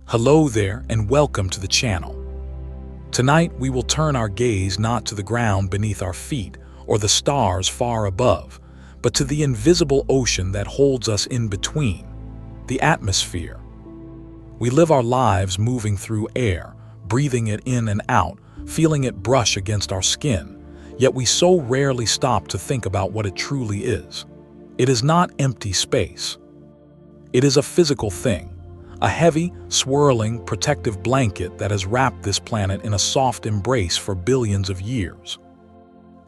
Hello there and welcome to the channel. Tonight we will turn our gaze not to the ground beneath our feet or the stars far above, but to the invisible ocean that holds us in between, the atmosphere. We live our lives moving through air, breathing it in and out, feeling it brush against our skin, yet we so rarely stop to think about what it truly is. It is not empty space. It is a physical thing. A heavy, swirling, protective blanket that has wrapped this planet in a soft embrace for billions of years.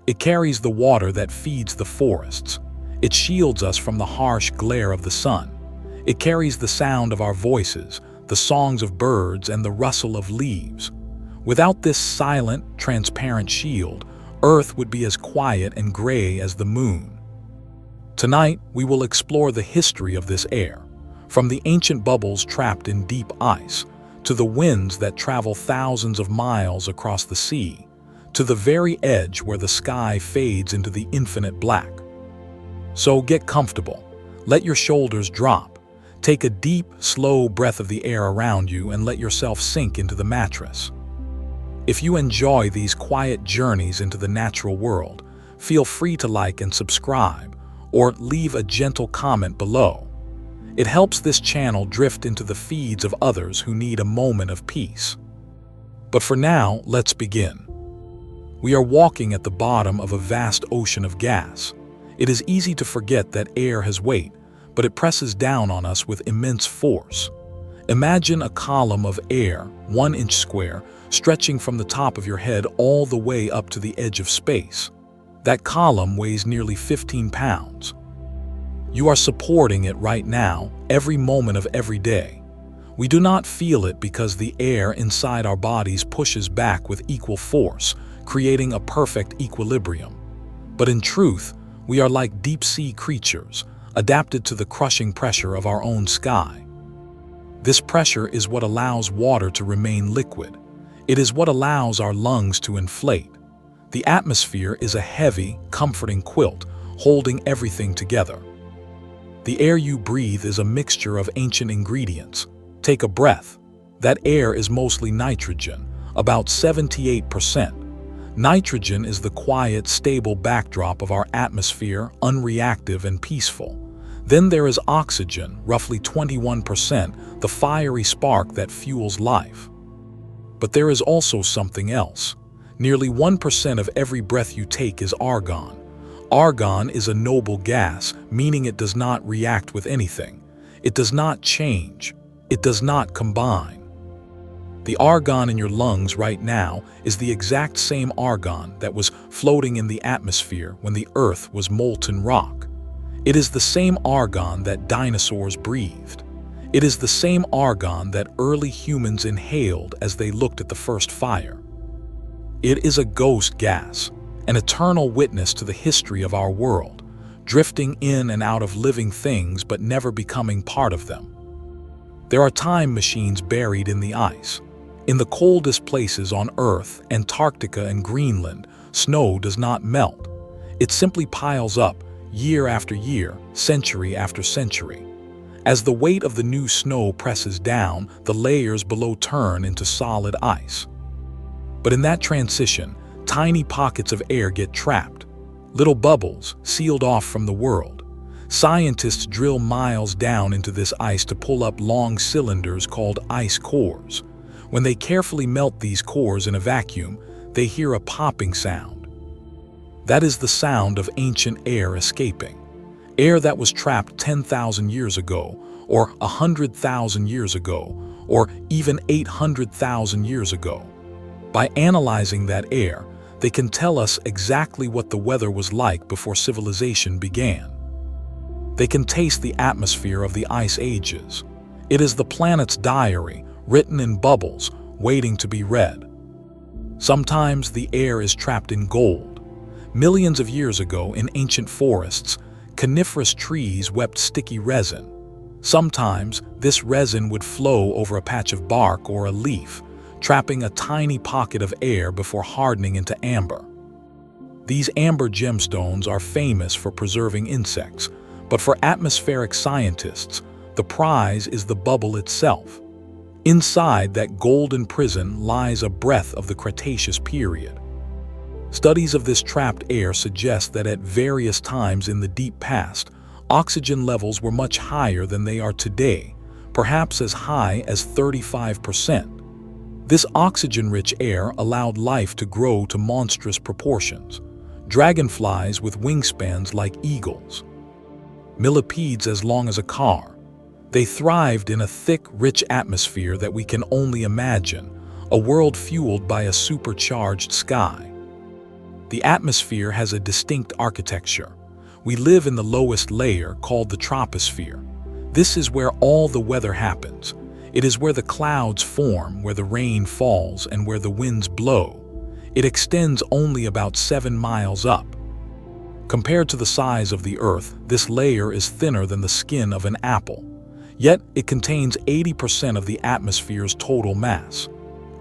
It carries the water that feeds the forests. It shields us from the harsh glare of the sun. It carries the sound of our voices, the songs of birds, and the rustle of leaves. Without this silent, transparent shield, Earth would be as quiet and gray as the moon. Tonight, we will explore the history of this air. From the ancient bubbles trapped in deep ice, to the winds that travel thousands of miles across the sea, to the very edge where the sky fades into the infinite black. So get comfortable, let your shoulders drop, take a deep, slow breath of the air around you and let yourself sink into the mattress. If you enjoy these quiet journeys into the natural world, feel free to like and subscribe, or leave a gentle comment below. It helps this channel drift into the feeds of others who need a moment of peace. But for now, let's begin. We are walking at the bottom of a vast ocean of gas. It is easy to forget that air has weight, but it presses down on us with immense force. Imagine a column of air, 1 inch square, stretching from the top of your head all the way up to the edge of space. That column weighs nearly 15 pounds. You are supporting it right now, every moment of every day. We do not feel it because the air inside our bodies pushes back with equal force, creating a perfect equilibrium. But in truth, we are like deep-sea creatures, adapted to the crushing pressure of our own sky. This pressure is what allows water to remain liquid. It is what allows our lungs to inflate. The atmosphere is a heavy, comforting quilt, holding everything together. The air you breathe is a mixture of ancient ingredients. Take a breath. That air is mostly nitrogen, about 78%. Nitrogen is the quiet, stable backdrop of our atmosphere, unreactive and peaceful. Then there is oxygen, roughly 21%, the fiery spark that fuels life. But there is also something else. Nearly 1% of every breath you take is argon. Argon is a noble gas, meaning it does not react with anything. It does not change. It does not combine. The argon in your lungs right now is the exact same argon that was floating in the atmosphere when the Earth was molten rock. It is the same argon that dinosaurs breathed. It is the same argon that early humans inhaled as they looked at the first fire. It is a ghost gas, an eternal witness to the history of our world, drifting in and out of living things but never becoming part of them. There are time machines buried in the ice. In the coldest places on Earth, Antarctica and Greenland, snow does not melt. It simply piles up, year after year, century after century. As the weight of the new snow presses down, the layers below turn into solid ice. But in that transition, tiny pockets of air get trapped, little bubbles sealed off from the world. Scientists drill miles down into this ice to pull up long cylinders called ice cores. When they carefully melt these cores in a vacuum, they hear a popping sound. That is the sound of ancient air escaping. Air that was trapped 10,000 years ago, or 100,000 years ago, or even 800,000 years ago. By analyzing that air, they can tell us exactly what the weather was like before civilization began. They can taste the atmosphere of the ice ages. It is the planet's diary, written in bubbles, waiting to be read. Sometimes the air is trapped in gold. Millions of years ago in ancient forests, coniferous trees wept sticky resin. Sometimes this resin would flow over a patch of bark or a leaf, trapping a tiny pocket of air before hardening into amber. These amber gemstones are famous for preserving insects, but for atmospheric scientists, the prize is the bubble itself. Inside that golden prison lies a breath of the Cretaceous period. Studies of this trapped air suggest that at various times in the deep past, oxygen levels were much higher than they are today, perhaps as high as 35%. This oxygen-rich air allowed life to grow to monstrous proportions. Dragonflies with wingspans like eagles, millipedes as long as a car. They thrived in a thick, rich atmosphere that we can only imagine, a world fueled by a supercharged sky. The atmosphere has a distinct architecture. We live in the lowest layer, called the troposphere. This is where all the weather happens. It is where the clouds form, where the rain falls, and where the winds blow. It extends only about 7 miles up. Compared to the size of the Earth, this layer is thinner than the skin of an apple. Yet, it contains 80% of the atmosphere's total mass.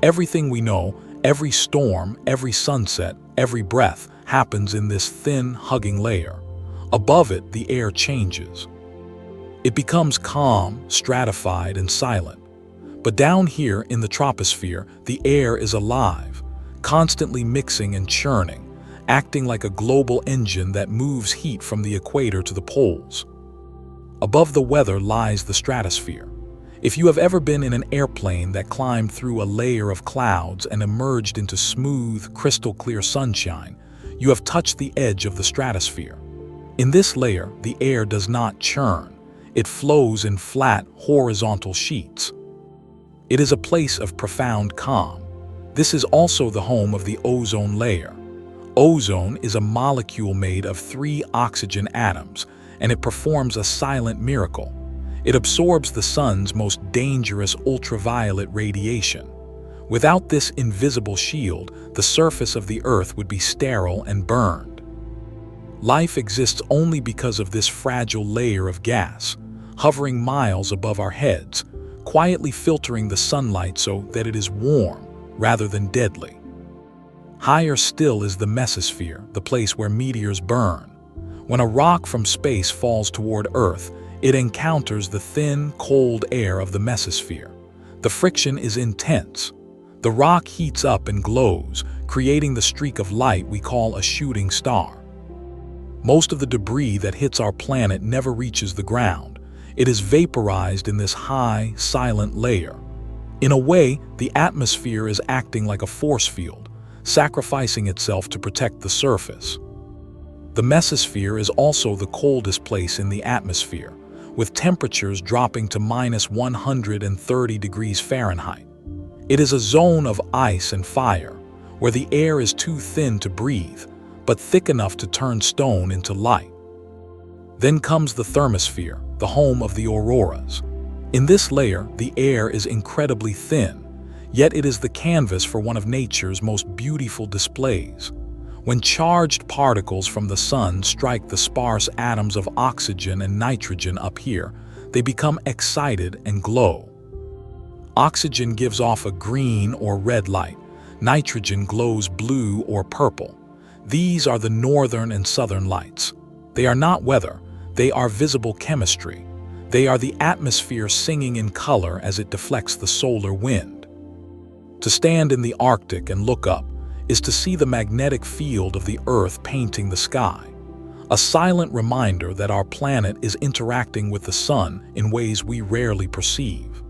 Everything we know, every storm, every sunset, every breath, happens in this thin, hugging layer. Above it, the air changes. It becomes calm, stratified, and silent. But down here in the troposphere, the air is alive, constantly mixing and churning, acting like a global engine that moves heat from the equator to the poles. Above the weather lies the stratosphere. If you have ever been in an airplane that climbed through a layer of clouds and emerged into smooth, crystal-clear sunshine, you have touched the edge of the stratosphere. In this layer, the air does not churn. It flows in flat, horizontal sheets. It is a place of profound calm. This is also the home of the ozone layer. Ozone is a molecule made of 3 oxygen atoms, and it performs a silent miracle. It absorbs the sun's most dangerous ultraviolet radiation. Without this invisible shield, the surface of the Earth would be sterile and burned. Life exists only because of this fragile layer of gas, hovering miles above our heads, quietly filtering the sunlight so that it is warm rather than deadly. Higher still is the mesosphere, the place where meteors burn. When a rock from space falls toward Earth, it encounters the thin, cold air of the mesosphere. The friction is intense. The rock heats up and glows, creating the streak of light we call a shooting star. Most of the debris that hits our planet never reaches the ground. It is vaporized in this high, silent layer. In a way, the atmosphere is acting like a force field, sacrificing itself to protect the surface. The mesosphere is also the coldest place in the atmosphere, with temperatures dropping to -130 degrees Fahrenheit. It is a zone of ice and fire, where the air is too thin to breathe, but thick enough to turn stone into light. Then comes the thermosphere, the home of the auroras. In this layer, the air is incredibly thin, yet it is the canvas for one of nature's most beautiful displays. When charged particles from the sun strike the sparse atoms of oxygen and nitrogen up here, they become excited and glow. Oxygen gives off a green or red light. Nitrogen glows blue or purple. These are the northern and southern lights. They are not weather, they are visible chemistry. They are the atmosphere singing in color as it deflects the solar wind. To stand in the Arctic and look up is to see the magnetic field of the Earth painting the sky, a silent reminder that our planet is interacting with the sun in ways we rarely perceive.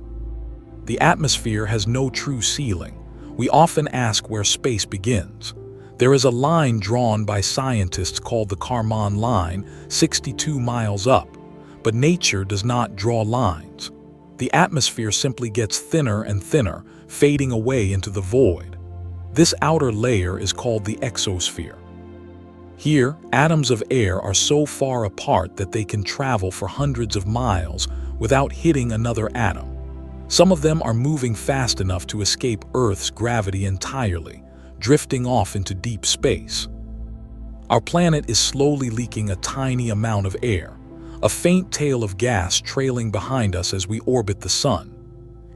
The atmosphere has no true ceiling. We often ask where space begins. There is a line drawn by scientists called the Kármán line, 62 miles up, but nature does not draw lines. The atmosphere simply gets thinner and thinner, fading away into the void. This outer layer is called the exosphere. Here, atoms of air are so far apart that they can travel for hundreds of miles without hitting another atom. Some of them are moving fast enough to escape Earth's gravity entirely, drifting off into deep space. Our planet is slowly leaking a tiny amount of air, a faint tail of gas trailing behind us as we orbit the sun.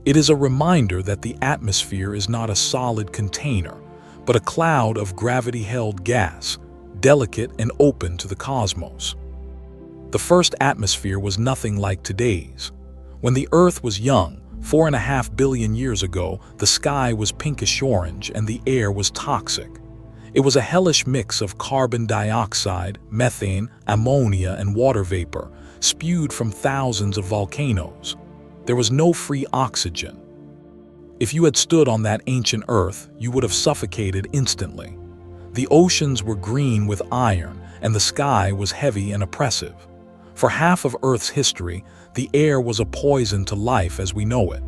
It is a reminder that the atmosphere is not a solid container, but a cloud of gravity-held gas, delicate and open to the cosmos. The first atmosphere was nothing like today's. When the Earth was young, 4.5 billion years ago, the sky was pinkish-orange and the air was toxic. It was a hellish mix of carbon dioxide, methane, ammonia, and water vapor, spewed from thousands of volcanoes. There was no free oxygen. If you had stood on that ancient Earth, you would have suffocated instantly. The oceans were green with iron, and the sky was heavy and oppressive. For half of Earth's history, the air was a poison to life as we know it.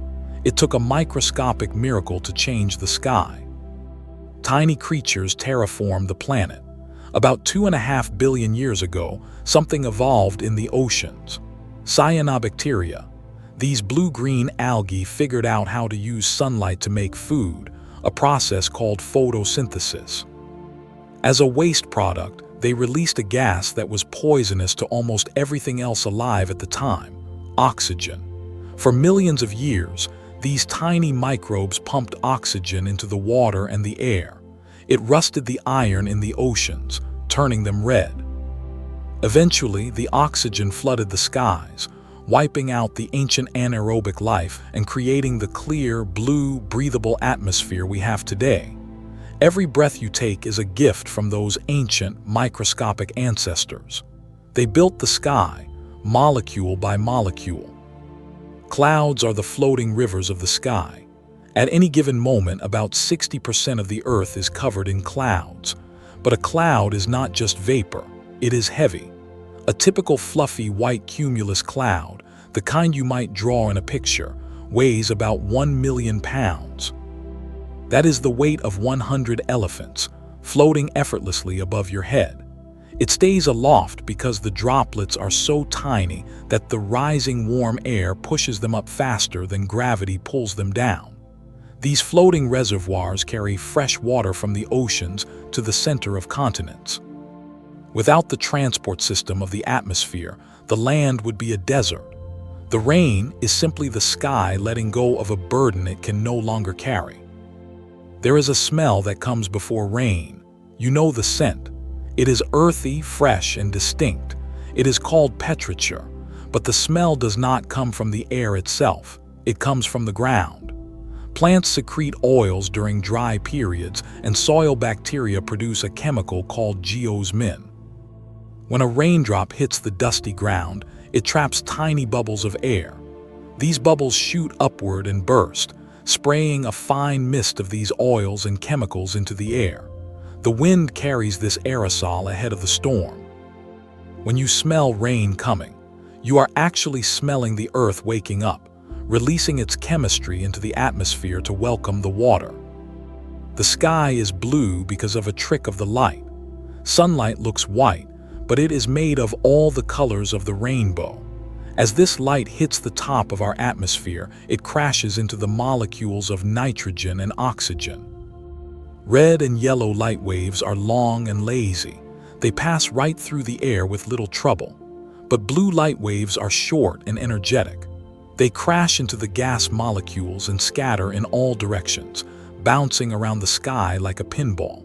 It took a microscopic miracle to change the sky. Tiny creatures terraformed the planet. About 2.5 billion years ago, something evolved in the oceans. Cyanobacteria. These blue-green algae figured out how to use sunlight to make food, a process called photosynthesis. As a waste product, they released a gas that was poisonous to almost everything else alive at the time: oxygen. For millions of years, these tiny microbes pumped oxygen into the water and the air. It rusted the iron in the oceans, turning them red. Eventually, the oxygen flooded the skies, wiping out the ancient anaerobic life and creating the clear, blue, breathable atmosphere we have today. Every breath you take is a gift from those ancient, microscopic ancestors. They built the sky, molecule by molecule. Clouds are the floating rivers of the sky. At any given moment, about 60% of the Earth is covered in clouds. But a cloud is not just vapor, it is heavy. A typical fluffy white cumulus cloud, the kind you might draw in a picture, weighs about 1 million pounds. That is the weight of 100 elephants, floating effortlessly above your head. It stays aloft because the droplets are so tiny that the rising warm air pushes them up faster than gravity pulls them down. These floating reservoirs carry fresh water from the oceans to the center of continents. Without the transport system of the atmosphere, the land would be a desert. The rain is simply the sky letting go of a burden it can no longer carry. There is a smell that comes before rain. You know the scent. It is earthy, fresh, and distinct. It is called petrichor, but the smell does not come from the air itself. It comes from the ground. Plants secrete oils during dry periods, and soil bacteria produce a chemical called geosmin. When a raindrop hits the dusty ground, it traps tiny bubbles of air. These bubbles shoot upward and burst, spraying a fine mist of these oils and chemicals into the air. The wind carries this aerosol ahead of the storm. When you smell rain coming, you are actually smelling the earth waking up, releasing its chemistry into the atmosphere to welcome the water. The sky is blue because of a trick of the light. Sunlight looks white, but it is made of all the colors of the rainbow. As this light hits the top of our atmosphere, it crashes into the molecules of nitrogen and oxygen. Red and yellow light waves are long and lazy. They pass right through the air with little trouble. But blue light waves are short and energetic. They crash into the gas molecules and scatter in all directions, bouncing around the sky like a pinball.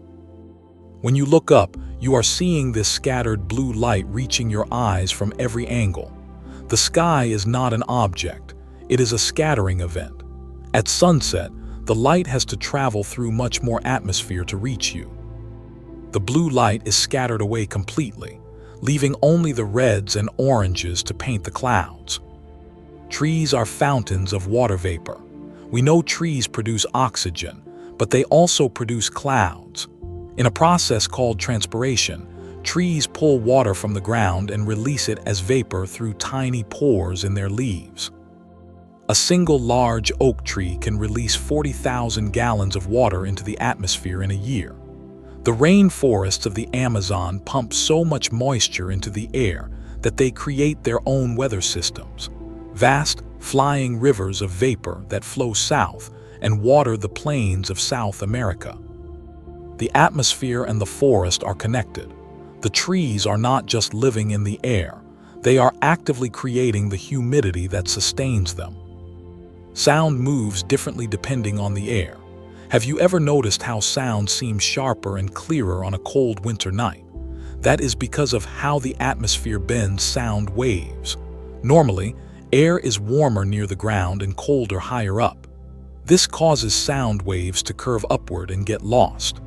When you look up, you are seeing this scattered blue light reaching your eyes from every angle. The sky is not an object, it is a scattering event. At sunset, the light has to travel through much more atmosphere to reach you. The blue light is scattered away completely, leaving only the reds and oranges to paint the clouds. Trees are fountains of water vapor. We know trees produce oxygen, but they also produce clouds. In a process called transpiration, trees pull water from the ground and release it as vapor through tiny pores in their leaves. A single large oak tree can release 40,000 gallons of water into the atmosphere in a year. The rainforests of the Amazon pump so much moisture into the air that they create their own weather systems, vast, flying rivers of vapor that flow south and water the plains of South America. The atmosphere and the forest are connected. The trees are not just living in the air, they are actively creating the humidity that sustains them. Sound moves differently depending on the air. Have you ever noticed how sound seems sharper and clearer on a cold winter night? That is because of how the atmosphere bends sound waves. Normally, Air is warmer near the ground and colder higher up. This causes sound waves to curve upward and get lost.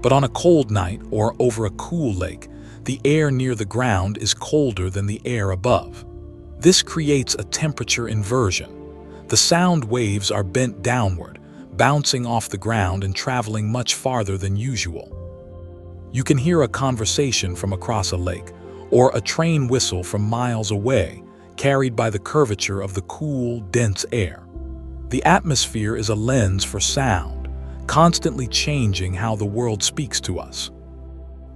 But on a cold night or over a cool lake, the air near the ground is colder than the air above. This creates a temperature inversion. The sound waves are bent downward, bouncing off the ground and traveling much farther than usual. You can hear a conversation from across a lake, or a train whistle from miles away, carried by the curvature of the cool, dense air. The atmosphere is a lens for sound, constantly changing how the world speaks to us.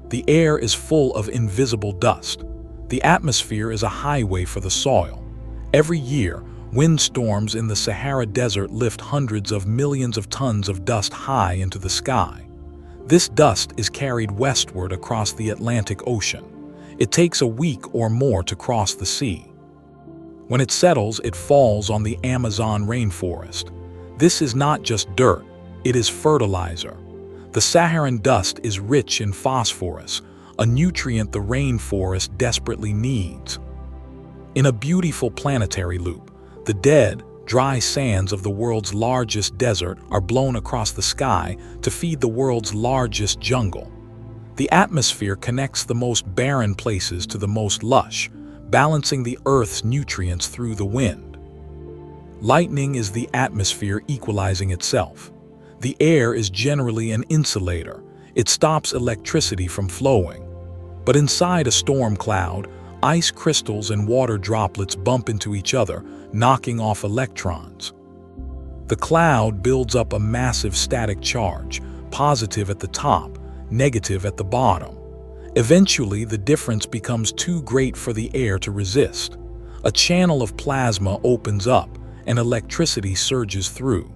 The air is full of invisible dust. The atmosphere is a highway for the soil. Every year, windstorms in the Sahara Desert lift hundreds of millions of tons of dust high into the sky. This dust is carried westward across the Atlantic Ocean. It takes a week or more to cross the sea. When it settles, it falls on the Amazon rainforest. This is not just dirt, it is fertilizer. The Saharan dust is rich in phosphorus, a nutrient the rainforest desperately needs. In a beautiful planetary loop, the dead, dry sands of the world's largest desert are blown across the sky to feed the world's largest jungle. The atmosphere connects the most barren places to the most lush, balancing the Earth's nutrients through the wind. Lightning is the atmosphere equalizing itself. The air is generally an insulator. It stops electricity from flowing. But inside a storm cloud, ice crystals and water droplets bump into each other, knocking off electrons. The cloud builds up a massive static charge, positive at the top, negative at the bottom. Eventually, the difference becomes too great for the air to resist. A channel of plasma opens up, and electricity surges through.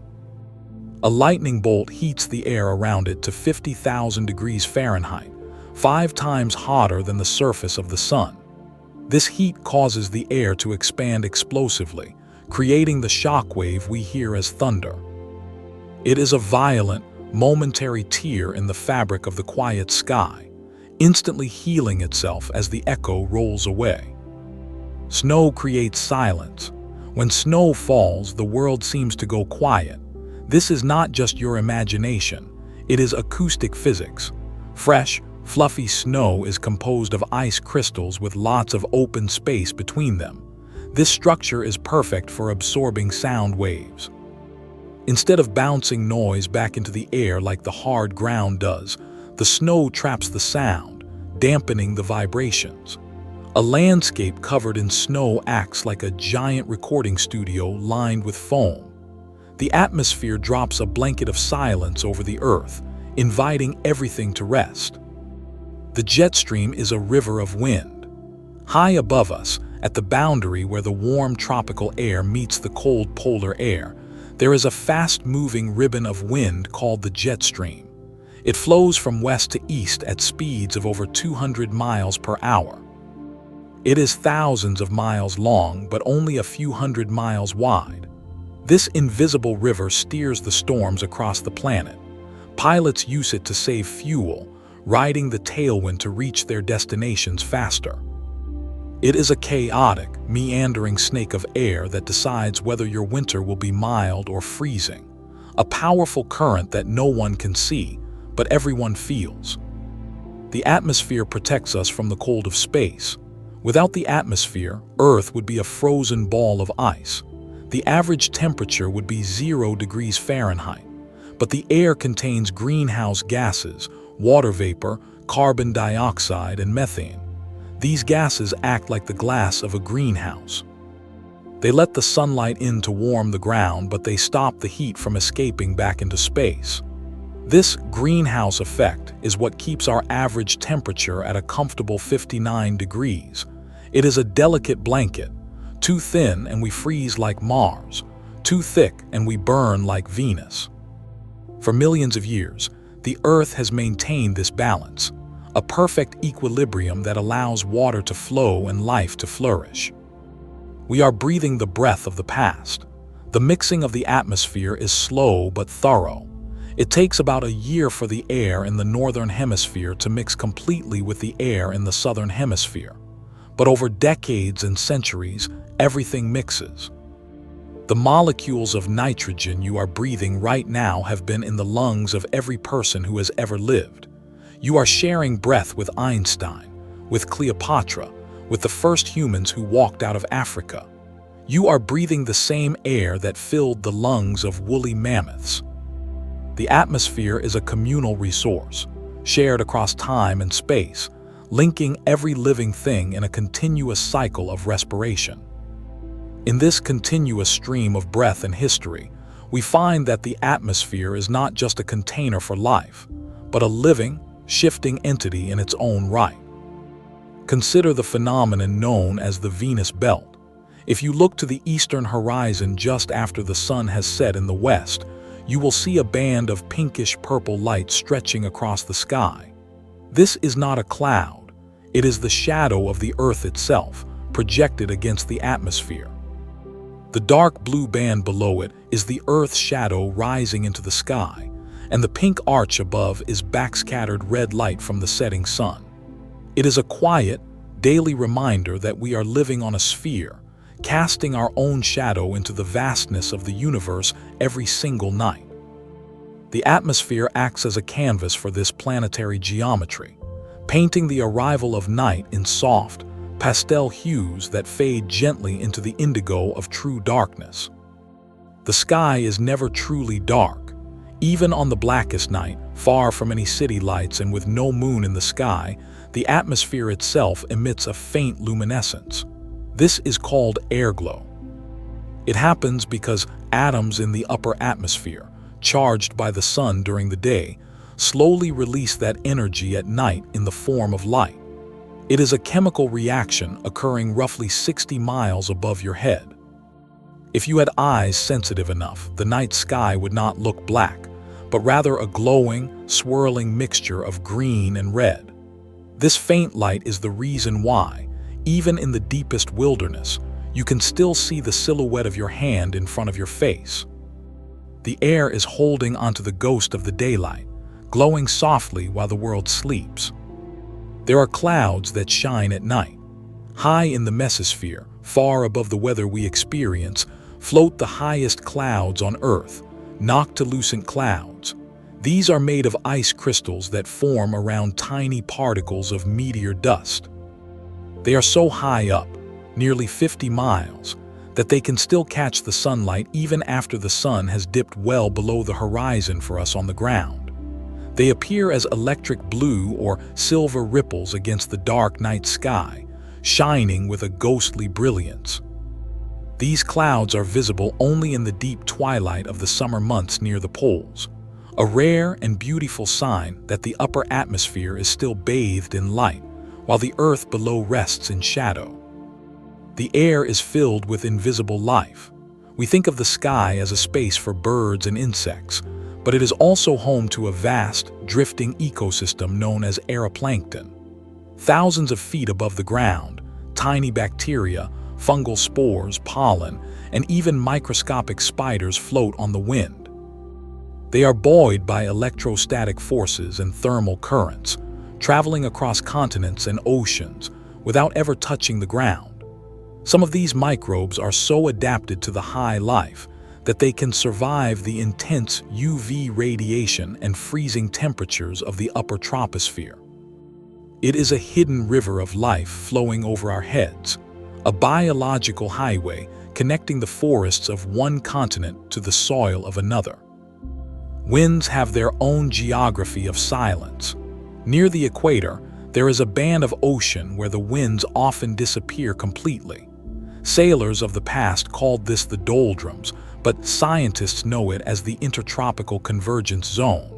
A lightning bolt heats the air around it to 50,000 degrees Fahrenheit, 5 times hotter than the surface of the sun. This heat causes the air to expand explosively, creating the shock wave we hear as thunder. It is a violent, momentary tear in the fabric of the quiet sky, instantly healing itself as the echo rolls away. Snow creates silence. When snow falls, the world seems to go quiet. This is not just your imagination, it is acoustic physics. Fresh, fluffy snow is composed of ice crystals with lots of open space between them. This structure is perfect for absorbing sound waves. Instead of bouncing noise back into the air like the hard ground does, the snow traps the sound, dampening the vibrations. A landscape covered in snow acts like a giant recording studio lined with foam. The atmosphere drops a blanket of silence over the earth, inviting everything to rest. The jet stream is a river of wind. High above us, at the boundary where the warm tropical air meets the cold polar air, there is a fast-moving ribbon of wind called the jet stream. It flows from west to east at speeds of over 200 miles per hour. It is thousands of miles long, but only a few hundred miles wide. This invisible river steers the storms across the planet. Pilots use it to save fuel, riding the tailwind to reach their destinations faster. It is a chaotic, meandering snake of air that decides whether your winter will be mild or freezing. A powerful current that no one can see, but everyone feels. The atmosphere protects us from the cold of space. Without the atmosphere, Earth would be a frozen ball of ice. The average temperature would be 0 degrees Fahrenheit. But the air contains greenhouse gases, water vapor, carbon dioxide, and methane. These gases act like the glass of a greenhouse. They let the sunlight in to warm the ground, but they stop the heat from escaping back into space. This greenhouse effect is what keeps our average temperature at a comfortable 59 degrees. It is a delicate blanket. Too thin and we freeze like Mars. Too thick and we burn like Venus. For millions of years, the Earth has maintained this balance, a perfect equilibrium that allows water to flow and life to flourish. We are breathing the breath of the past. The mixing of the atmosphere is slow but thorough. It takes about a year for the air in the northern hemisphere to mix completely with the air in the southern hemisphere. but over decades and centuries, everything mixes. The molecules of nitrogen you are breathing right now have been in the lungs of every person who has ever lived. You are sharing breath with Einstein, with Cleopatra, with the first humans who walked out of Africa. You are breathing the same air that filled the lungs of woolly mammoths. The atmosphere is a communal resource, shared across time and space, linking every living thing in a continuous cycle of respiration. In this continuous stream of breath and history, we find that the atmosphere is not just a container for life, but a living, shifting entity in its own right. Consider the phenomenon known as the Venus Belt. If you look to the eastern horizon just after the sun has set in the west, you will see a band of pinkish-purple light stretching across the sky. This is not a cloud. It is the shadow of the Earth itself, projected against the atmosphere. The dark blue band below it is the Earth's shadow rising into the sky, and the pink arch above is backscattered red light from the setting sun. It is a quiet, daily reminder that we are living on a sphere, casting our own shadow into the vastness of the universe every single night. The atmosphere acts as a canvas for this planetary geometry, painting the arrival of night in soft, pastel hues that fade gently into the indigo of true darkness. The sky is never truly dark. Even on the blackest night, far from any city lights and with no moon in the sky, the atmosphere itself emits a faint luminescence. This is called airglow. It happens because atoms in the upper atmosphere, charged by the sun during the day, slowly release that energy at night in the form of light. It is a chemical reaction occurring roughly 60 miles above your head. If you had eyes sensitive enough, the night sky would not look black, but rather a glowing, swirling mixture of green and red. This faint light is the reason why, even in the deepest wilderness, you can still see the silhouette of your hand in front of your face. The air is holding onto the ghost of the daylight, glowing softly while the world sleeps. There are clouds that shine at night. High in the mesosphere, far above the weather we experience, float the highest clouds on Earth, noctilucent clouds. These are made of ice crystals that form around tiny particles of meteor dust. They are so high up, nearly 50 miles, that they can still catch the sunlight even after the sun has dipped well below the horizon for us on the ground. They appear as electric blue or silver ripples against the dark night sky, shining with a ghostly brilliance. These clouds are visible only in the deep twilight of the summer months near the poles, a rare and beautiful sign that the upper atmosphere is still bathed in light, while the Earth below rests in shadow. The air is filled with invisible life. We think of the sky as a space for birds and insects, but it is also home to a vast, drifting ecosystem known as aeroplankton. Thousands of feet above the ground, tiny bacteria, fungal spores, pollen, and even microscopic spiders float on the wind. They are buoyed by electrostatic forces and thermal currents, traveling across continents and oceans without ever touching the ground. Some of these microbes are so adapted to the high life that they can survive the intense UV radiation and freezing temperatures of the upper troposphere. It is a hidden river of life flowing over our heads, a biological highway connecting the forests of one continent to the soil of another. Winds have their own geography of silence. Near the equator, there is a band of ocean where the winds often disappear completely. Sailors of the past called this the doldrums, but scientists know it as the intertropical convergence zone.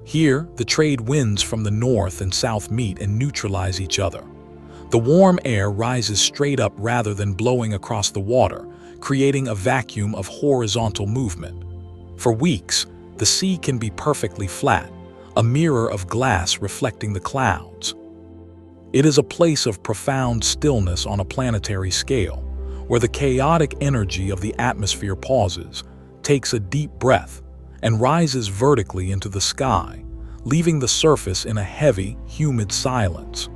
Here, the trade winds from the north and south meet and neutralize each other. The warm air rises straight up rather than blowing across the water, creating a vacuum of horizontal movement. For weeks, the sea can be perfectly flat, a mirror of glass reflecting the clouds. It is a place of profound stillness on a planetary scale, where the chaotic energy of the atmosphere pauses, takes a deep breath, and rises vertically into the sky, leaving the surface in a heavy, humid silence.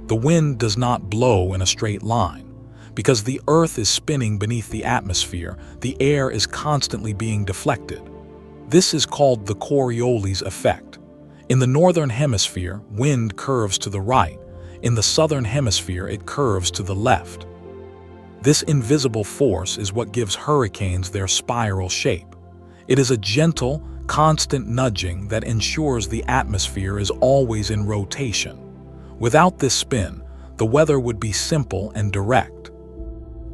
The wind does not blow in a straight line. Because the Earth is spinning beneath the atmosphere, the air is constantly being deflected. This is called the Coriolis effect. In the northern hemisphere, wind curves to the right. In the southern hemisphere, it curves to the left. This invisible force is what gives hurricanes their spiral shape. It is a gentle, constant nudging that ensures the atmosphere is always in rotation. Without this spin, the weather would be simple and direct.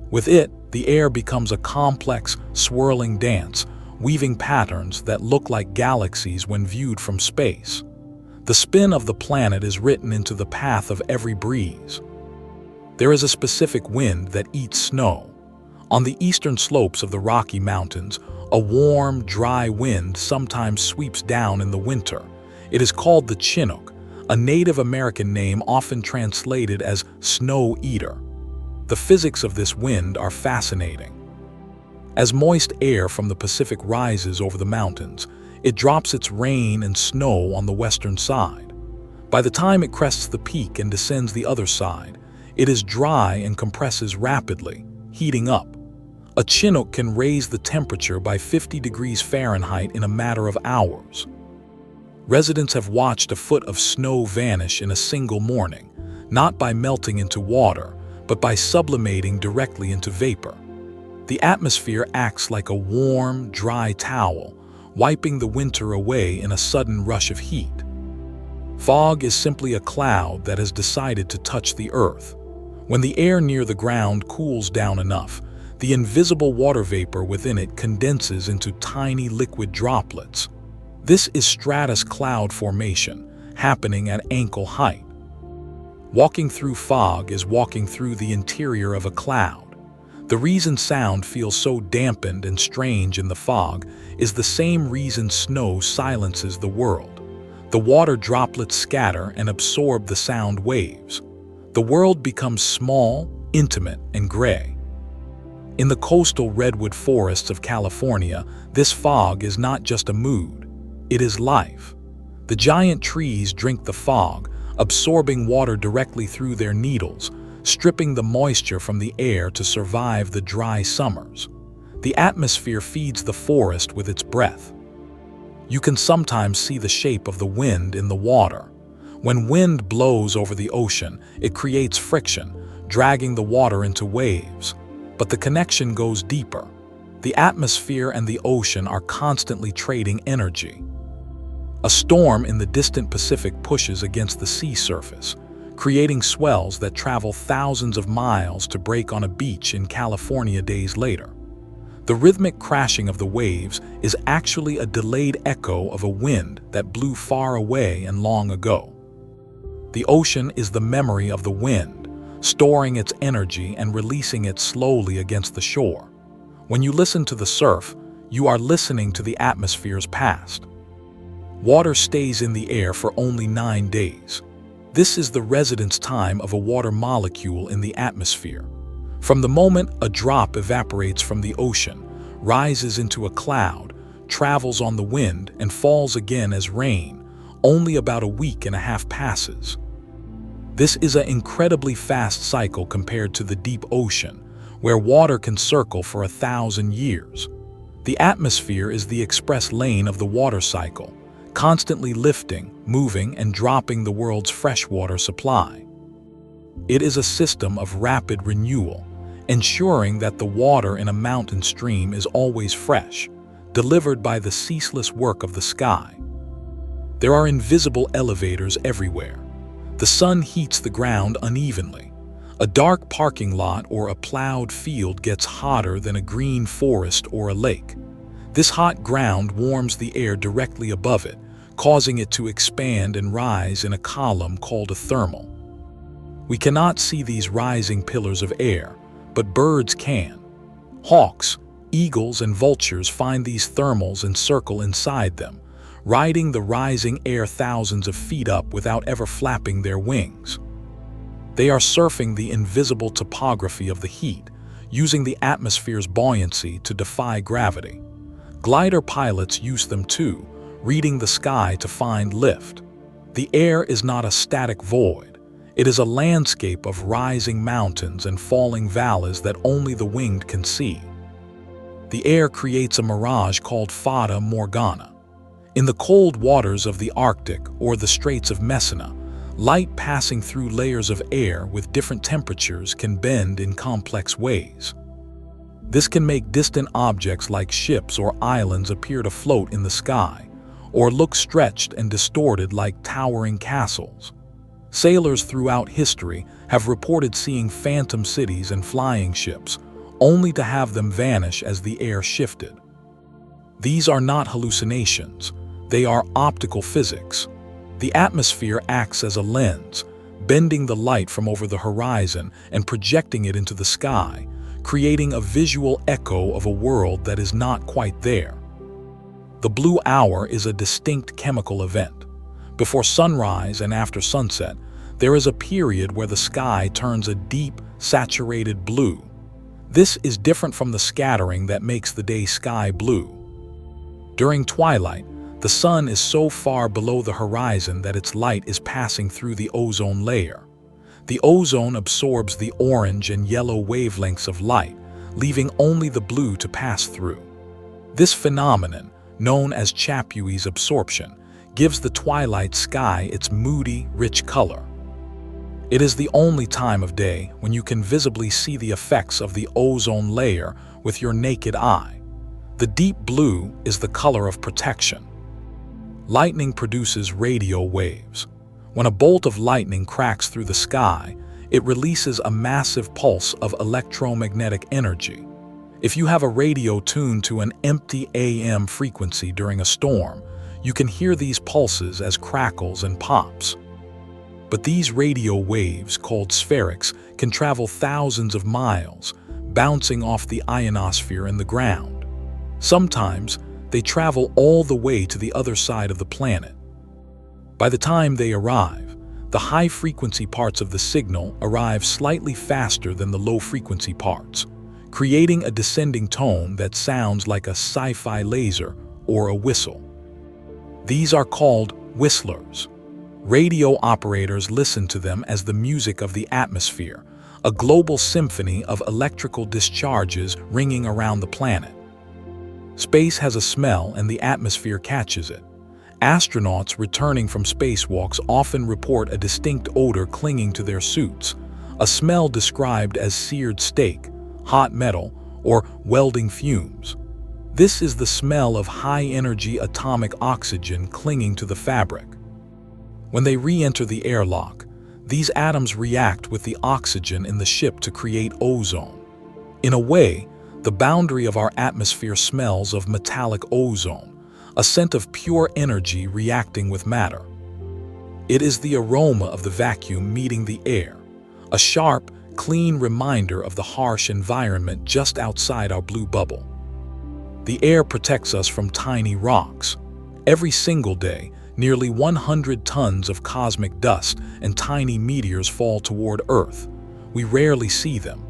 With it, the air becomes a complex, swirling dance, weaving patterns that look like galaxies when viewed from space. The spin of the planet is written into the path of every breeze. There is a specific wind that eats snow. On the eastern slopes of the Rocky Mountains, a warm, dry wind sometimes sweeps down in the winter. It is called the Chinook, a Native American name often translated as snow eater. The physics of this wind are fascinating. As moist air from the Pacific rises over the mountains, it drops its rain and snow on the western side. By the time it crests the peak and descends the other side, it is dry and compresses rapidly, heating up. A Chinook can raise the temperature by 50 degrees Fahrenheit in a matter of hours. Residents have watched a foot of snow vanish in a single morning, not by melting into water, but by sublimating directly into vapor. The atmosphere acts like a warm, dry towel, wiping the winter away in a sudden rush of heat. Fog is simply a cloud that has decided to touch the earth. When the air near the ground cools down enough, the invisible water vapor within it condenses into tiny liquid droplets. This is stratus cloud formation, happening at ankle height. Walking through fog is walking through the interior of a cloud. The reason sound feels so dampened and strange in the fog is the same reason snow silences the world. The water droplets scatter and absorb the sound waves. The world becomes small, intimate, and gray. In the coastal redwood forests of California, this fog is not just a mood, it is life. The giant trees drink the fog, absorbing water directly through their needles, stripping the moisture from the air to survive the dry summers. The atmosphere feeds the forest with its breath. You can sometimes see the shape of the wind in the water. When wind blows over the ocean, it creates friction, dragging the water into waves. But the connection goes deeper. The atmosphere and the ocean are constantly trading energy. A storm in the distant Pacific pushes against the sea surface, creating swells that travel thousands of miles to break on a beach in California days later. The rhythmic crashing of the waves is actually a delayed echo of a wind that blew far away and long ago. The ocean is the memory of the wind, storing its energy and releasing it slowly against the shore. When you listen to the surf, you are listening to the atmosphere's past. Water stays in the air for only 9 days. This is the residence time of a water molecule in the atmosphere. From the moment a drop evaporates from the ocean, rises into a cloud, travels on the wind, and falls again as rain, only about a week and a half passes. This is an incredibly fast cycle compared to the deep ocean, where water can circle for 1,000 years. The atmosphere is the express lane of the water cycle, constantly lifting, moving, and dropping the world's freshwater supply. It is a system of rapid renewal, ensuring that the water in a mountain stream is always fresh, delivered by the ceaseless work of the sky. There are invisible elevators everywhere. The sun heats the ground unevenly. A dark parking lot or a plowed field gets hotter than a green forest or a lake. This hot ground warms the air directly above it, causing it to expand and rise in a column called a thermal. We cannot see these rising pillars of air, but birds can. Hawks, eagles, and vultures find these thermals and circle inside them, riding the rising air thousands of feet up without ever flapping their wings. They are surfing the invisible topography of the heat, using the atmosphere's buoyancy to defy gravity. Glider pilots use them too, reading the sky to find lift. The air is not a static void. It is a landscape of rising mountains and falling valleys that only the winged can see. The air creates a mirage called Fata Morgana. In the cold waters of the Arctic or the Straits of Messina, light passing through layers of air with different temperatures can bend in complex ways. This can make distant objects like ships or islands appear to float in the sky, or look stretched and distorted like towering castles. Sailors throughout history have reported seeing phantom cities and flying ships, only to have them vanish as the air shifted. These are not hallucinations, they are optical physics. The atmosphere acts as a lens, bending the light from over the horizon and projecting it into the sky, creating a visual echo of a world that is not quite there. The blue hour is a distinct chemical event. Before sunrise and after sunset, there is a period where the sky turns a deep, saturated blue. This is different from the scattering that makes the day sky blue. During twilight, the sun is so far below the horizon that its light is passing through the ozone layer. The ozone absorbs the orange and yellow wavelengths of light, leaving only the blue to pass through. This phenomenon, known as Chapuis absorption, gives the twilight sky its moody, rich color. It is the only time of day when you can visibly see the effects of the ozone layer with your naked eye. The deep blue is the color of protection. Lightning produces radio waves. When a bolt of lightning cracks through the sky, it releases a massive pulse of electromagnetic energy. If you have a radio tuned to an empty AM frequency during a storm, you can hear these pulses as crackles and pops. But these radio waves, called spherics, can travel thousands of miles, bouncing off the ionosphere and the ground. Sometimes, they travel all the way to the other side of the planet. By the time they arrive, the high-frequency parts of the signal arrive slightly faster than the low-frequency parts, creating a descending tone that sounds like a sci-fi laser or a whistle. These are called whistlers. Radio operators listen to them as the music of the atmosphere, a global symphony of electrical discharges ringing around the planet. Space has a smell and the atmosphere catches it. Astronauts returning from spacewalks often report a distinct odor clinging to their suits, a smell described as seared steak, hot metal, or welding fumes. This is the smell of high-energy atomic oxygen clinging to the fabric. When they re-enter the airlock, these atoms react with the oxygen in the ship to create ozone. In a way, the boundary of our atmosphere smells of metallic ozone, a scent of pure energy reacting with matter. It is the aroma of the vacuum meeting the air, a sharp, clean reminder of the harsh environment just outside our blue bubble. The air protects us from tiny rocks. Every single day, nearly 100 tons of cosmic dust and tiny meteors fall toward Earth. We rarely see them.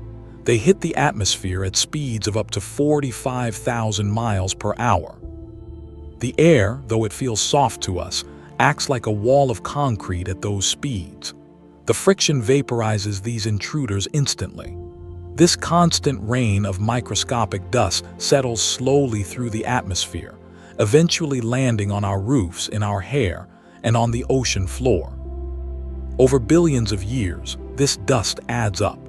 They hit the atmosphere at speeds of up to 45,000 miles per hour. The air, though it feels soft to us, acts like a wall of concrete at those speeds. The friction vaporizes these intruders instantly. This constant rain of microscopic dust settles slowly through the atmosphere, eventually landing on our roofs, in our hair, and on the ocean floor. Over billions of years, this dust adds up.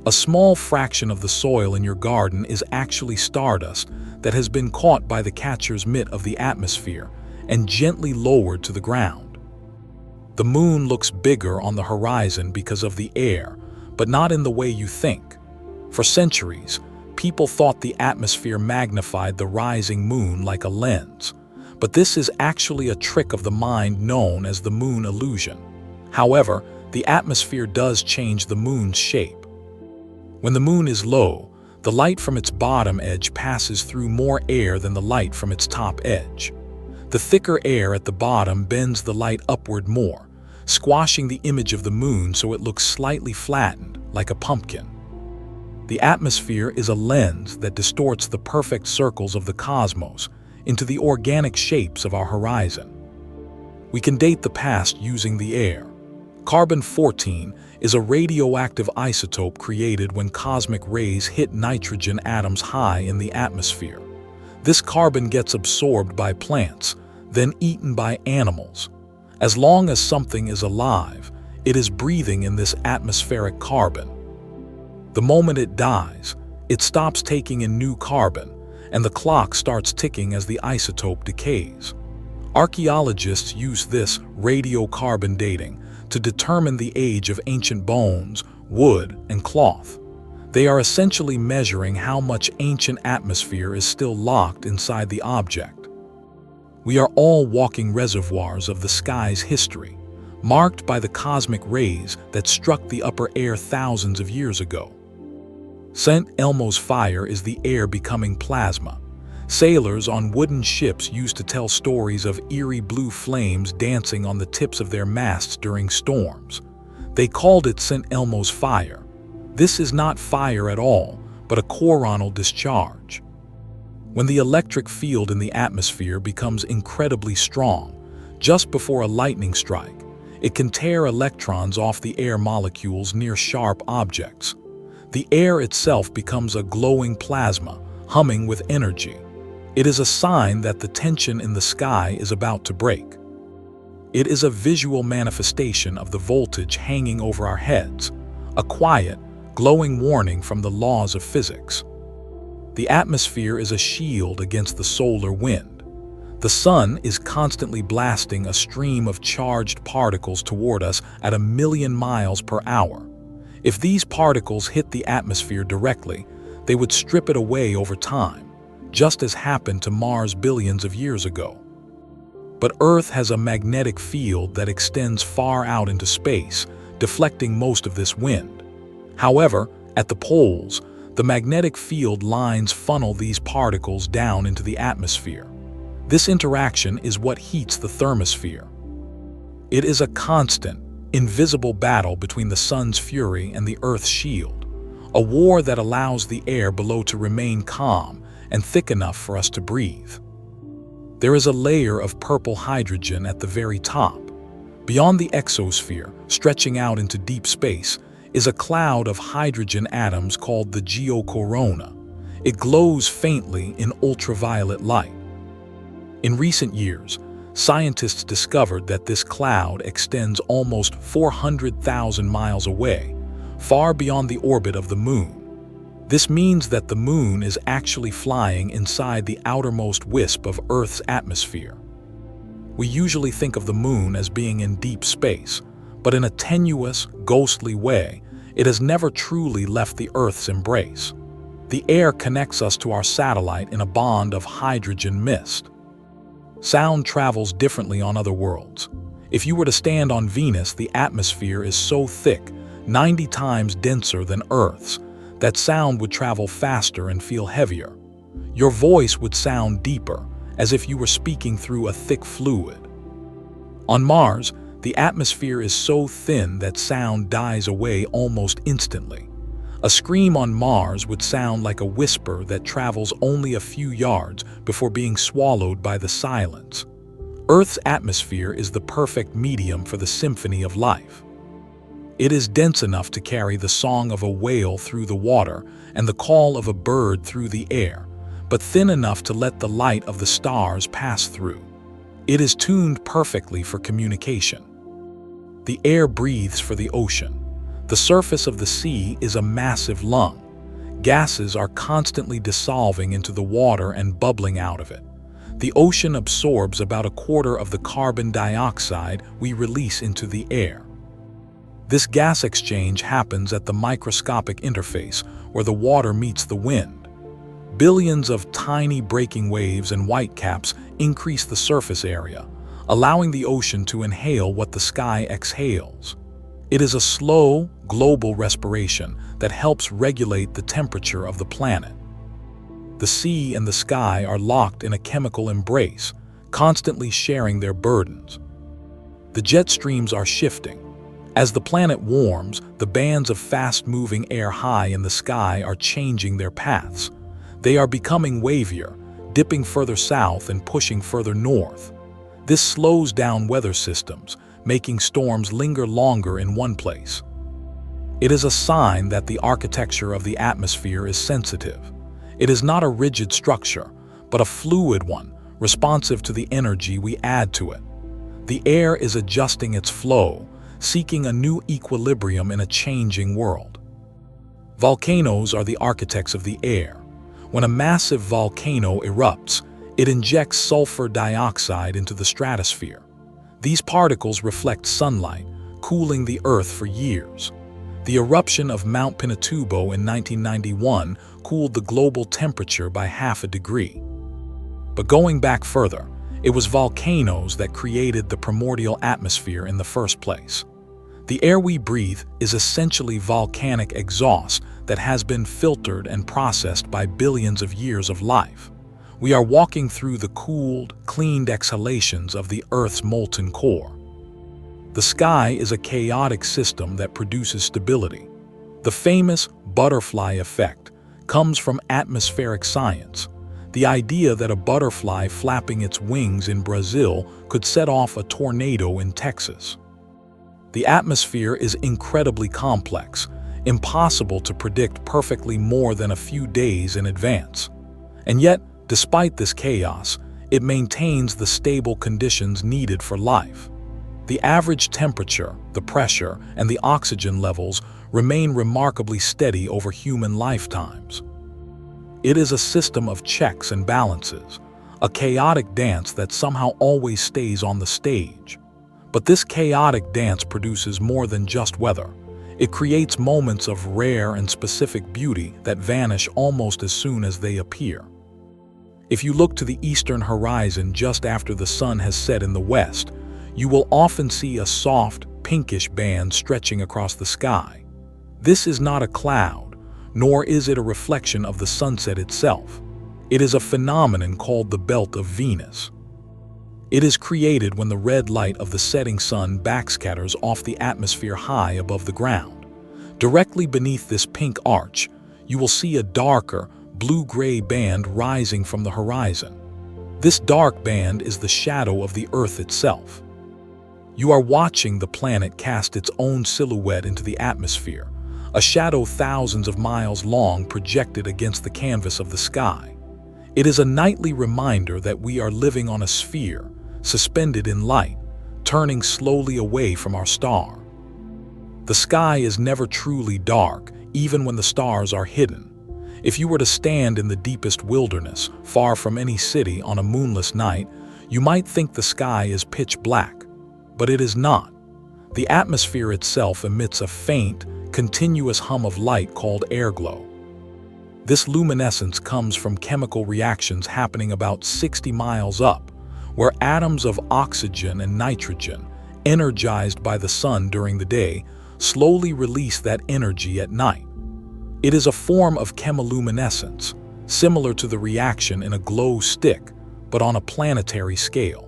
A small fraction of the soil in your garden is actually stardust that has been caught by the catcher's mitt of the atmosphere and gently lowered to the ground. The moon looks bigger on the horizon because of the air, but not in the way you think. For centuries, people thought the atmosphere magnified the rising moon like a lens, but this is actually a trick of the mind known as the moon illusion. However, the atmosphere does change the moon's shape. When the moon is low, the light from its bottom edge passes through more air than the light from its top edge. The thicker air at the bottom bends the light upward more, squashing the image of the moon so it looks slightly flattened, like a pumpkin. The atmosphere is a lens that distorts the perfect circles of the cosmos into the organic shapes of our horizon. We can date the past using the air. Carbon-14 is a radioactive isotope created when cosmic rays hit nitrogen atoms high in the atmosphere. This carbon gets absorbed by plants, then eaten by animals. As long as something is alive, it is breathing in this atmospheric carbon. The moment it dies, it stops taking in new carbon, and the clock starts ticking as the isotope decays. Archaeologists use this radiocarbon dating to determine the age of ancient bones, wood, and cloth. They are essentially measuring how much ancient atmosphere is still locked inside the object. We are all walking reservoirs of the sky's history, marked by the cosmic rays that struck the upper air thousands of years ago. St. Elmo's fire is the air becoming plasma. Sailors on wooden ships used to tell stories of eerie blue flames dancing on the tips of their masts during storms. They called it St. Elmo's fire. This is not fire at all, but a coronal discharge. When the electric field in the atmosphere becomes incredibly strong, just before a lightning strike, it can tear electrons off the air molecules near sharp objects. The air itself becomes a glowing plasma, humming with energy. It is a sign that the tension in the sky is about to break. It is a visual manifestation of the voltage hanging over our heads, a quiet, glowing warning from the laws of physics. The atmosphere is a shield against the solar wind. The sun is constantly blasting a stream of charged particles toward us at 1,000,000 miles per hour. If these particles hit the atmosphere directly, they would strip it away over time, just as happened to Mars billions of years ago. But Earth has a magnetic field that extends far out into space, deflecting most of this wind. However, at the poles, the magnetic field lines funnel these particles down into the atmosphere. This interaction is what heats the thermosphere. It is a constant, invisible battle between the sun's fury and the Earth's shield, a war that allows the air below to remain calm and thick enough for us to breathe. There is a layer of purple hydrogen at the very top. Beyond the exosphere, stretching out into deep space, is a cloud of hydrogen atoms called the geocorona. It glows faintly in ultraviolet light. In recent years, scientists discovered that this cloud extends almost 400,000 miles away, far beyond the orbit of the Moon. This means that the Moon is actually flying inside the outermost wisp of Earth's atmosphere. We usually think of the Moon as being in deep space, but in a tenuous, ghostly way, it has never truly left the Earth's embrace. The air connects us to our satellite in a bond of hydrogen mist. Sound travels differently on other worlds. If you were to stand on Venus, the atmosphere is so thick, 90 times denser than Earth's, that sound would travel faster and feel heavier. Your voice would sound deeper, as if you were speaking through a thick fluid. On Mars, the atmosphere is so thin that sound dies away almost instantly. A scream on Mars would sound like a whisper that travels only a few yards before being swallowed by the silence. Earth's atmosphere is the perfect medium for the symphony of life. It is dense enough to carry the song of a whale through the water and the call of a bird through the air, but thin enough to let the light of the stars pass through. It is tuned perfectly for communication. The air breathes for the ocean. The surface of the sea is a massive lung. Gases are constantly dissolving into the water and bubbling out of it. The ocean absorbs about a quarter of the carbon dioxide we release into the air. This gas exchange happens at the microscopic interface where the water meets the wind. Billions of tiny breaking waves and whitecaps increase the surface area, allowing the ocean to inhale what the sky exhales. It is a slow, global respiration that helps regulate the temperature of the planet. The sea and the sky are locked in a chemical embrace, constantly sharing their burdens. The jet streams are shifting. As the planet warms, the bands of fast-moving air high in the sky are changing their paths. They are becoming wavier, dipping further south and pushing further north. This slows down weather systems, making storms linger longer in one place. It is a sign that the architecture of the atmosphere is sensitive. It is not a rigid structure, but a fluid one, responsive to the energy we add to it. The air is adjusting its flow, seeking a new equilibrium in a changing world. Volcanoes are the architects of the air. When a massive volcano erupts, it injects sulfur dioxide into the stratosphere. These particles reflect sunlight, cooling the Earth for years. The eruption of Mount Pinatubo in 1991 cooled the global temperature by half a degree. But going back further, it was volcanoes that created the primordial atmosphere in the first place. The air we breathe is essentially volcanic exhaust that has been filtered and processed by billions of years of life. We are walking through the cooled, cleaned exhalations of the Earth's molten core. The sky is a chaotic system that produces stability. The famous butterfly effect comes from atmospheric science. The idea that a butterfly flapping its wings in Brazil could set off a tornado in Texas. The atmosphere is incredibly complex, impossible to predict perfectly more than a few days in advance. And yet, despite this chaos, it maintains the stable conditions needed for life. The average temperature, the pressure, and the oxygen levels remain remarkably steady over human lifetimes. It is a system of checks and balances, a chaotic dance that somehow always stays on the stage. But this chaotic dance produces more than just weather. It creates moments of rare and specific beauty that vanish almost as soon as they appear. If you look to the eastern horizon just after the sun has set in the west, you will often see a soft, pinkish band stretching across the sky. This is not a cloud, nor is it a reflection of the sunset itself. It is a phenomenon called the belt of Venus. It is created when the red light of the setting sun backscatters off the atmosphere high above the ground. Directly beneath this pink arch, you will see a darker, blue-gray band rising from the horizon. This dark band is the shadow of the Earth itself. You are watching the planet cast its own silhouette into the atmosphere, a shadow thousands of miles long projected against the canvas of the sky. It is a nightly reminder that we are living on a sphere, suspended in light, turning slowly away from our star. The sky is never truly dark, even when the stars are hidden. If you were to stand in the deepest wilderness, far from any city on a moonless night, you might think the sky is pitch black. But it is not. The atmosphere itself emits a faint, continuous hum of light called airglow. This luminescence comes from chemical reactions happening about 60 miles up, where atoms of oxygen and nitrogen, energized by the sun during the day, slowly release that energy at night. It is a form of chemiluminescence, similar to the reaction in a glow stick, but on a planetary scale.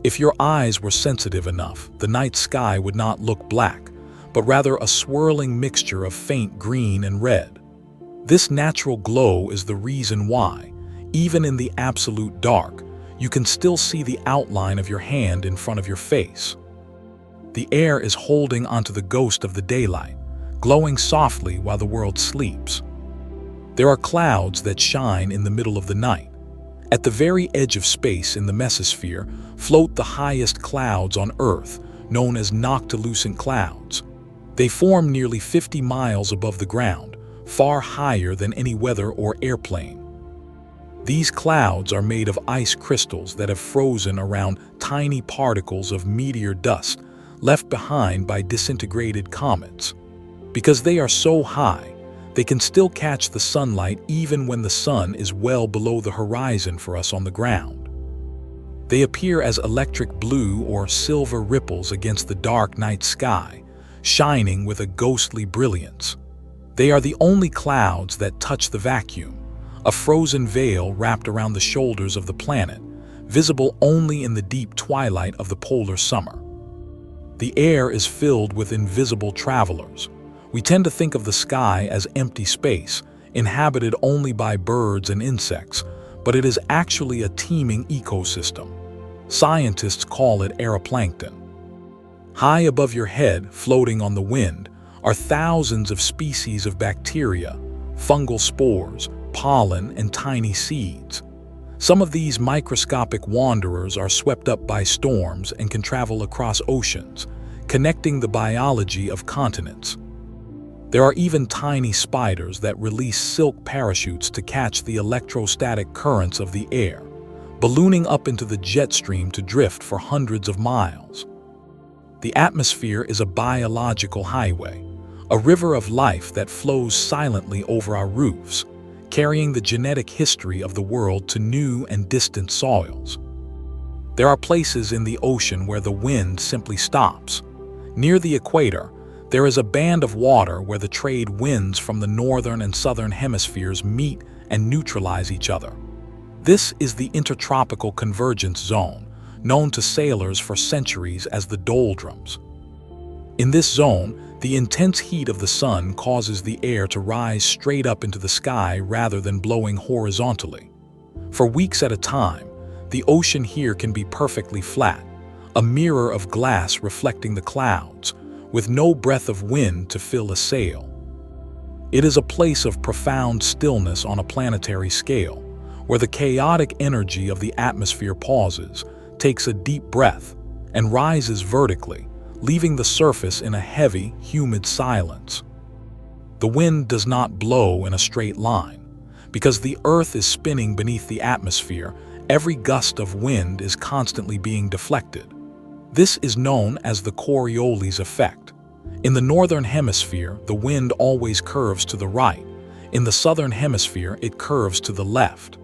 If your eyes were sensitive enough, the night sky would not look black, but rather a swirling mixture of faint green and red. This natural glow is the reason why, even in the absolute dark, you can still see the outline of your hand in front of your face. The air is holding onto the ghost of the daylight, glowing softly while the world sleeps. There are clouds that shine in the middle of the night. At the very edge of space in the mesosphere float the highest clouds on Earth, known as noctilucent clouds. They form nearly 50 miles above the ground, far higher than any weather or airplane. These clouds are made of ice crystals that have frozen around tiny particles of meteor dust left behind by disintegrated comets. Because they are so high, they can still catch the sunlight even when the sun is well below the horizon for us on the ground. They appear as electric blue or silver ripples against the dark night sky, shining with a ghostly brilliance. They are the only clouds that touch the vacuum, a frozen veil wrapped around the shoulders of the planet, visible only in the deep twilight of the polar summer. The air is filled with invisible travelers. We tend to think of the sky as empty space, inhabited only by birds and insects, but it is actually a teeming ecosystem. Scientists call it aeroplankton. High above your head, floating on the wind, are thousands of species of bacteria, fungal spores, pollen, and tiny seeds. Some of these microscopic wanderers are swept up by storms and can travel across oceans, connecting the biology of continents. There are even tiny spiders that release silk parachutes to catch the electrostatic currents of the air, ballooning up into the jet stream to drift for hundreds of miles. The atmosphere is a biological highway, a river of life that flows silently over our roofs, carrying the genetic history of the world to new and distant soils. There are places in the ocean where the wind simply stops. Near the equator, there is a band of water where the trade winds from the northern and southern hemispheres meet and neutralize each other. This is the intertropical convergence zone, known to sailors for centuries as the doldrums. In this zone, the intense heat of the sun causes the air to rise straight up into the sky rather than blowing horizontally. For weeks at a time, the ocean here can be perfectly flat, a mirror of glass reflecting the clouds, with no breath of wind to fill a sail. It is a place of profound stillness on a planetary scale, where the chaotic energy of the atmosphere pauses, takes a deep breath, and rises vertically, leaving the surface in a heavy, humid silence. The wind does not blow in a straight line. Because the Earth is spinning beneath the atmosphere, every gust of wind is constantly being deflected. This is known as the Coriolis effect. In the northern hemisphere, the wind always curves to the right. In the southern hemisphere, it curves to the left.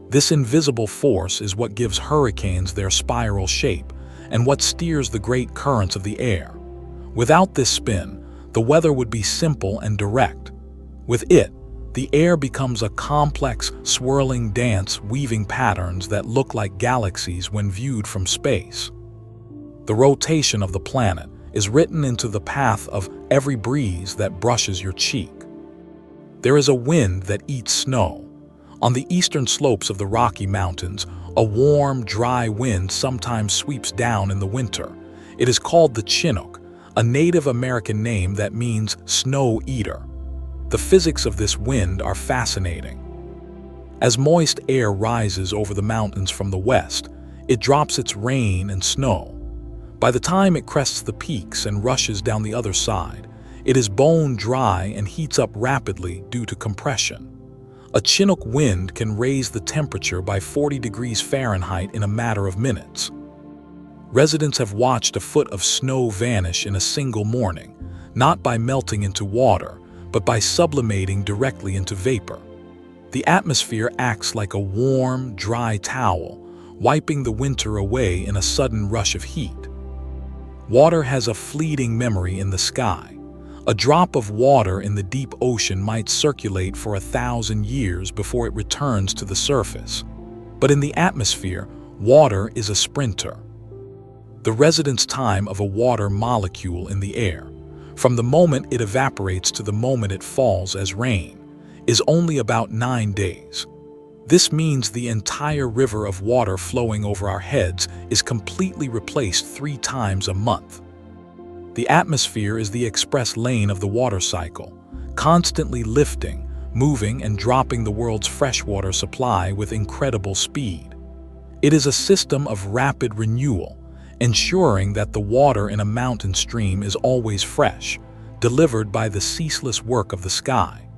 This invisible force is what gives hurricanes their spiral shape and what steers the great currents of the air. Without this spin, the weather would be simple and direct. With it, the air becomes a complex, swirling dance weaving patterns that look like galaxies when viewed from space. The rotation of the planet is written into the path of every breeze that brushes your cheek. There is a wind that eats snow. On the eastern slopes of the Rocky Mountains, a warm, dry wind sometimes sweeps down in the winter. It is called the Chinook, a Native American name that means snow eater. The physics of this wind are fascinating. As moist air rises over the mountains from the west, it drops its rain and snow. By the time it crests the peaks and rushes down the other side, it is bone dry and heats up rapidly due to compression. A Chinook wind can raise the temperature by 40 degrees Fahrenheit in a matter of minutes. Residents have watched a foot of snow vanish in a single morning, not by melting into water, but by sublimating directly into vapor. The atmosphere acts like a warm, dry towel, wiping the winter away in a sudden rush of heat. Water has a fleeting memory in the sky. A drop of water in the deep ocean might circulate for 1,000 years before it returns to the surface. But in the atmosphere, water is a sprinter. The residence time of a water molecule in the air, from the moment it evaporates to the moment it falls as rain, is only about 9 days. This means the entire river of water flowing over our heads is completely replaced 3 times a month. The atmosphere is the express lane of the water cycle, constantly lifting, moving, and dropping the world's freshwater supply with incredible speed. It is a system of rapid renewal, ensuring that the water in a mountain stream is always fresh, delivered by the ceaseless work of the sky.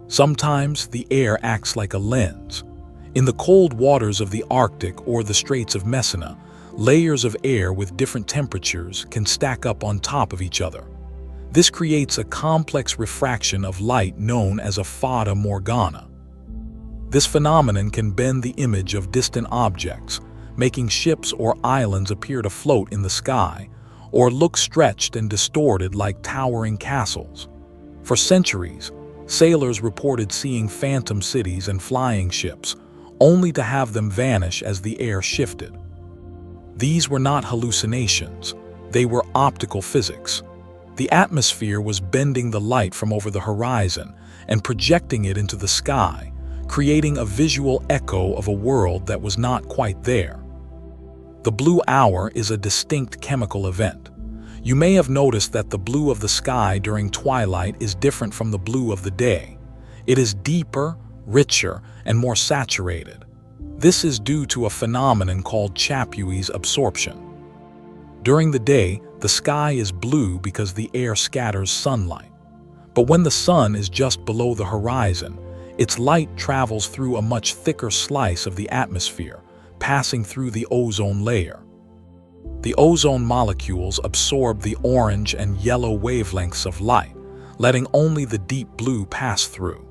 Sometimes the air acts like a lens. In the cold waters of the Arctic or the Straits of Messina, layers of air with different temperatures can stack up on top of each other. This creates a complex refraction of light known as a fata morgana. This phenomenon can bend the image of distant objects, making ships or islands appear to float in the sky, or look stretched and distorted like towering castles. For centuries, sailors reported seeing phantom cities and flying ships, only to have them vanish as the air shifted. These were not hallucinations, they were optical physics. The atmosphere was bending the light from over the horizon and projecting it into the sky, creating a visual echo of a world that was not quite there. The blue hour is a distinct chemical event. You may have noticed that the blue of the sky during twilight is different from the blue of the day. It is deeper, richer, and more saturated. This is due to a phenomenon called Chapuis absorption. During the day, the sky is blue because the air scatters sunlight. But when the sun is just below the horizon, its light travels through a much thicker slice of the atmosphere, passing through the ozone layer. The ozone molecules absorb the orange and yellow wavelengths of light, letting only the deep blue pass through.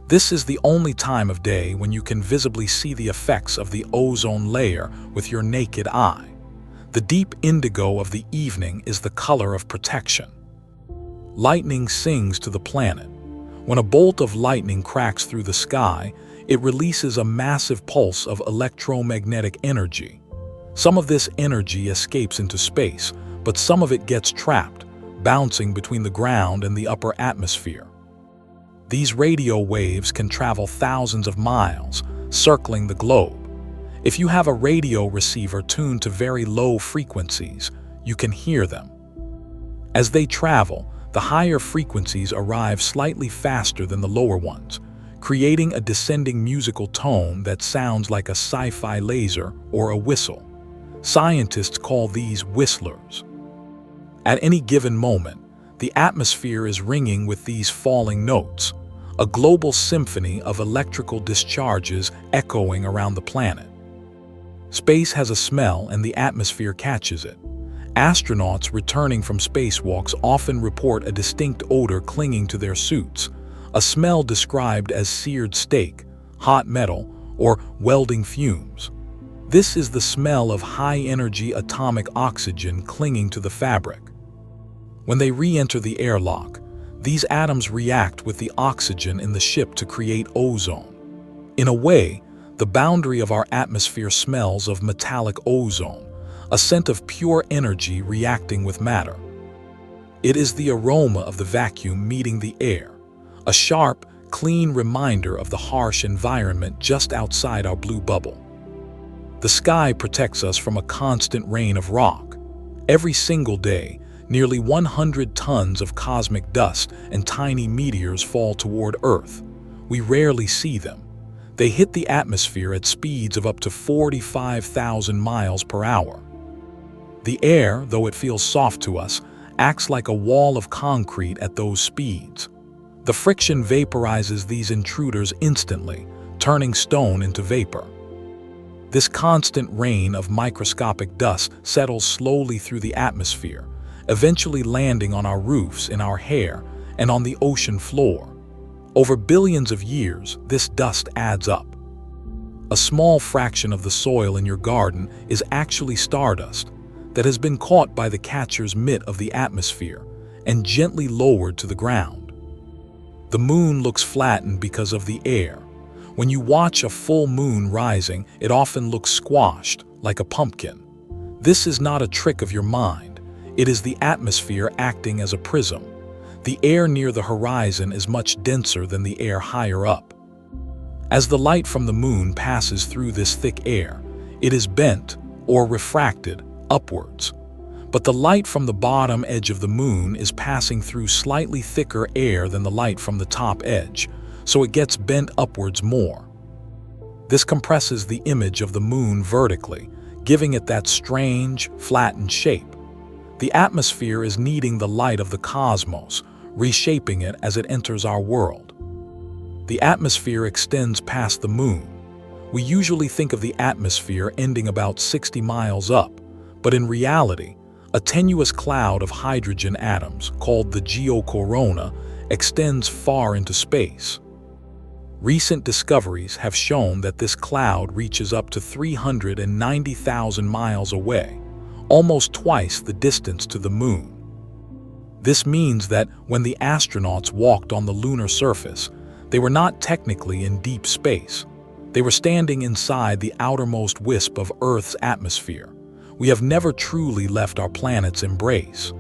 This is the only time of day when you can visibly see the effects of the ozone layer with your naked eye. The deep indigo of the evening is the color of protection. Lightning sings to the planet. When a bolt of lightning cracks through the sky, it releases a massive pulse of electromagnetic energy. Some of this energy escapes into space, but some of it gets trapped, bouncing between the ground and the upper atmosphere. These radio waves can travel thousands of miles, circling the globe. If you have a radio receiver tuned to very low frequencies, you can hear them. As they travel, the higher frequencies arrive slightly faster than the lower ones, creating a descending musical tone that sounds like a sci-fi laser or a whistle. Scientists call these whistlers. At any given moment, the atmosphere is ringing with these falling notes, a global symphony of electrical discharges echoing around the planet. Space has a smell and the atmosphere catches it. Astronauts returning from spacewalks often report a distinct odor clinging to their suits, a smell described as seared steak, hot metal, or welding fumes. This is the smell of high-energy atomic oxygen clinging to the fabric. When they re-enter the airlock, these atoms react with the oxygen in the ship to create ozone. In a way, the boundary of our atmosphere smells of metallic ozone, a scent of pure energy reacting with matter. It is the aroma of the vacuum meeting the air, a sharp, clean reminder of the harsh environment just outside our blue bubble. The sky protects us from a constant rain of rock. Every single day, nearly 100 tons of cosmic dust and tiny meteors fall toward Earth. We rarely see them. They hit the atmosphere at speeds of up to 45,000 miles per hour. The air, though it feels soft to us, acts like a wall of concrete at those speeds. The friction vaporizes these intruders instantly, turning stone into vapor. This constant rain of microscopic dust settles slowly through the atmosphere, eventually landing on our roofs, in our hair, and on the ocean floor. Over billions of years, this dust adds up. A small fraction of the soil in your garden is actually stardust that has been caught by the catcher's mitt of the atmosphere and gently lowered to the ground. The moon looks flattened because of the air. When you watch a full moon rising, it often looks squashed, like a pumpkin. This is not a trick of your mind. It is the atmosphere acting as a prism. The air near the horizon is much denser than the air higher up. As the light from the moon passes through this thick air, it is bent, or refracted, upwards. But the light from the bottom edge of the moon is passing through slightly thicker air than the light from the top edge, so it gets bent upwards more. This compresses the image of the moon vertically, giving it that strange, flattened shape. The atmosphere is kneading the light of the cosmos, reshaping it as it enters our world. The atmosphere extends past the moon. We usually think of the atmosphere ending about 60 miles up, but in reality, a tenuous cloud of hydrogen atoms, called the geocorona, extends far into space. Recent discoveries have shown that this cloud reaches up to 390,000 miles away, almost twice the distance to the moon. This means that when the astronauts walked on the lunar surface, they were not technically in deep space. They were standing inside the outermost wisp of Earth's atmosphere. We have never truly left our planet's embrace.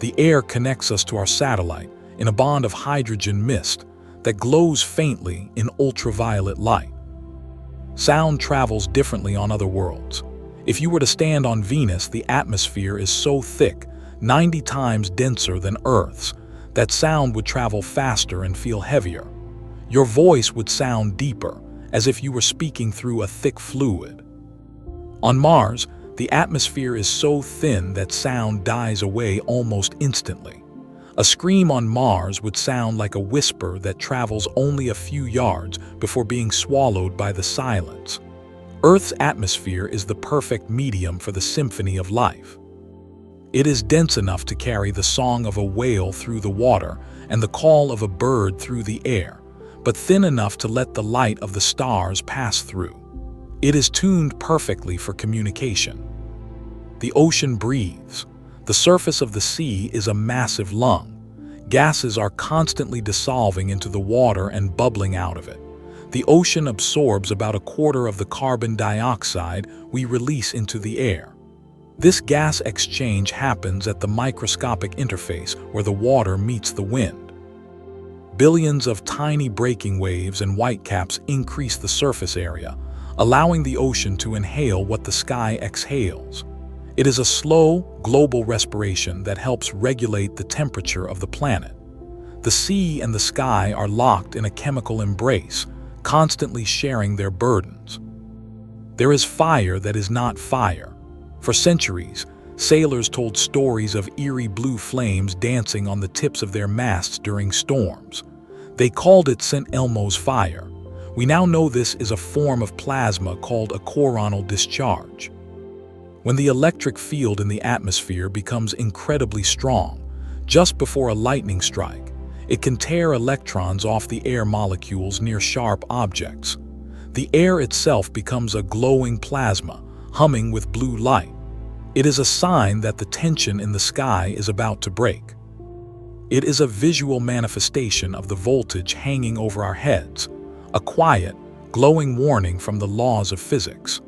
The air connects us to our satellite in a bond of hydrogen mist that glows faintly in ultraviolet light. Sound travels differently on other worlds. If you were to stand on Venus, the atmosphere is so thick, 90 times denser than Earth's, that sound would travel faster and feel heavier. Your voice would sound deeper, as if you were speaking through a thick fluid. On Mars, the atmosphere is so thin that sound dies away almost instantly. A scream on Mars would sound like a whisper that travels only a few yards before being swallowed by the silence. Earth's atmosphere is the perfect medium for the symphony of life. It is dense enough to carry the song of a whale through the water and the call of a bird through the air, but thin enough to let the light of the stars pass through. It is tuned perfectly for communication. The ocean breathes. The surface of the sea is a massive lung. Gases are constantly dissolving into the water and bubbling out of it. The ocean absorbs about a quarter of the carbon dioxide we release into the air. This gas exchange happens at the microscopic interface where the water meets the wind. Billions of tiny breaking waves and whitecaps increase the surface area, allowing the ocean to inhale what the sky exhales. It is a slow, global respiration that helps regulate the temperature of the planet. The sea and the sky are locked in a chemical embrace, constantly sharing their burdens. There is fire that is not fire. For centuries, sailors told stories of eerie blue flames dancing on the tips of their masts during storms. They called it St. Elmo's fire. We now know this is a form of plasma called a coronal discharge. When the electric field in the atmosphere becomes incredibly strong, just before a lightning strike, it can tear electrons off the air molecules near sharp objects. The air itself becomes a glowing plasma, humming with blue light. It is a sign that the tension in the sky is about to break. It is a visual manifestation of the voltage hanging over our heads, a quiet, glowing warning from the laws of physics.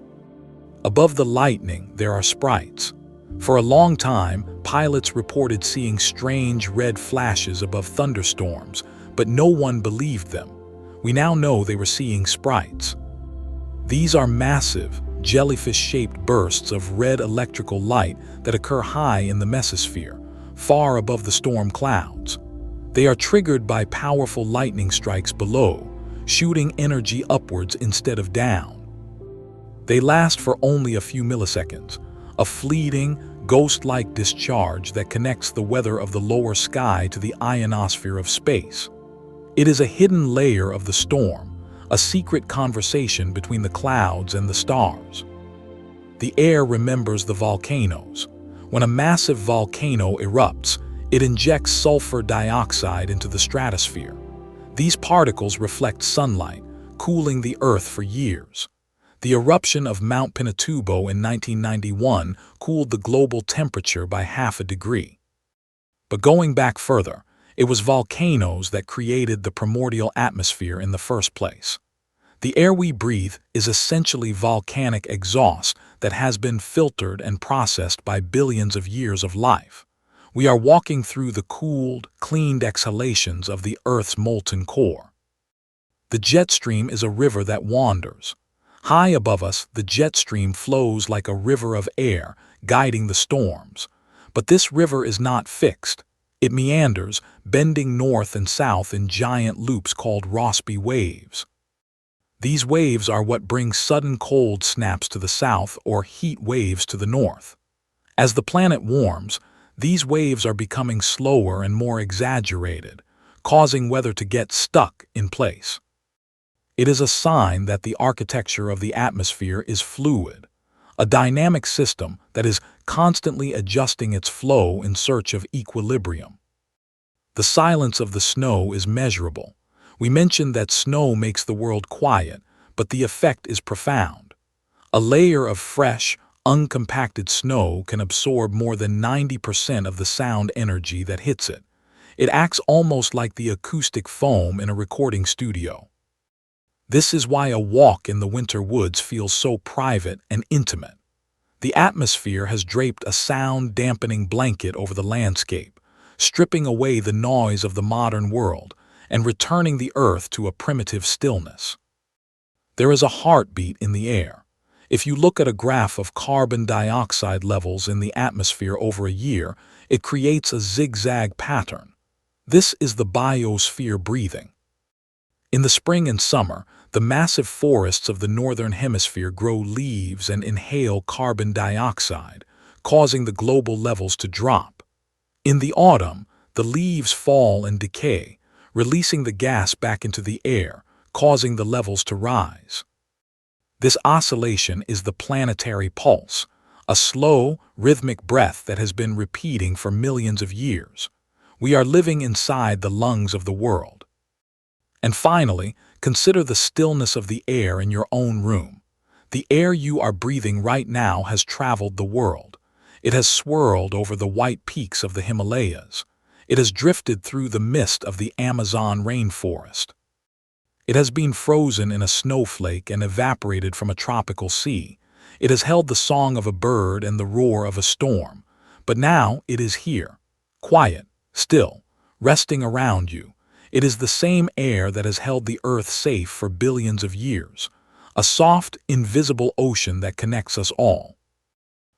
Above the lightning, there are sprites. For a long time, pilots reported seeing strange red flashes above thunderstorms, but no one believed them. We now know they were seeing sprites. These are massive, jellyfish-shaped bursts of red electrical light that occur high in the mesosphere, far above the storm clouds. They are triggered by powerful lightning strikes below, shooting energy upwards instead of down. They last for only a few milliseconds, a fleeting, ghost-like discharge that connects the weather of the lower sky to the ionosphere of space. It is a hidden layer of the storm, a secret conversation between the clouds and the stars. The air remembers the volcanoes. When a massive volcano erupts, it injects sulfur dioxide into the stratosphere. These particles reflect sunlight, cooling the Earth for years. The eruption of Mount Pinatubo in 1991 cooled the global temperature by half a degree. But going back further, it was volcanoes that created the primordial atmosphere in the first place. The air we breathe is essentially volcanic exhaust that has been filtered and processed by billions of years of life. We are walking through the cooled, cleaned exhalations of the Earth's molten core. The jet stream is a river that wanders. High above us, the jet stream flows like a river of air, guiding the storms. But this river is not fixed. It meanders, bending north and south in giant loops called Rossby waves. These waves are what bring sudden cold snaps to the south or heat waves to the north. As the planet warms, these waves are becoming slower and more exaggerated, causing weather to get stuck in place. It is a sign that the architecture of the atmosphere is fluid, a dynamic system that is constantly adjusting its flow in search of equilibrium. The silence of the snow is measurable. We mentioned that snow makes the world quiet, but the effect is profound. A layer of fresh, uncompacted snow can absorb more than 90% of the sound energy that hits it. It acts almost like the acoustic foam in a recording studio. This is why a walk in the winter woods feels so private and intimate. The atmosphere has draped a sound-dampening blanket over the landscape, stripping away the noise of the modern world and returning the earth to a primitive stillness. There is a heartbeat in the air. If you look at a graph of carbon dioxide levels in the atmosphere over a year, it creates a zigzag pattern. This is the biosphere breathing. In the spring and summer, the massive forests of the northern hemisphere grow leaves and inhale carbon dioxide, causing the global levels to drop. In the autumn, the leaves fall and decay, releasing the gas back into the air, causing the levels to rise. This oscillation is the planetary pulse, a slow, rhythmic breath that has been repeating for millions of years. We are living inside the lungs of the world. And finally, consider the stillness of the air in your own room. The air you are breathing right now has traveled the world. It has swirled over the white peaks of the Himalayas. It has drifted through the mist of the Amazon rainforest. It has been frozen in a snowflake and evaporated from a tropical sea. It has held the song of a bird and the roar of a storm. But now it is here, quiet, still, resting around you. It is the same air that has held the earth safe for billions of years, a soft, invisible ocean that connects us all.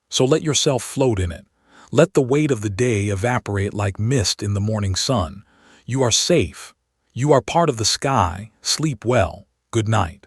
So let yourself float in it. Let the weight of the day evaporate like mist in the morning sun. You are safe. You are part of the sky. Sleep well. Good night.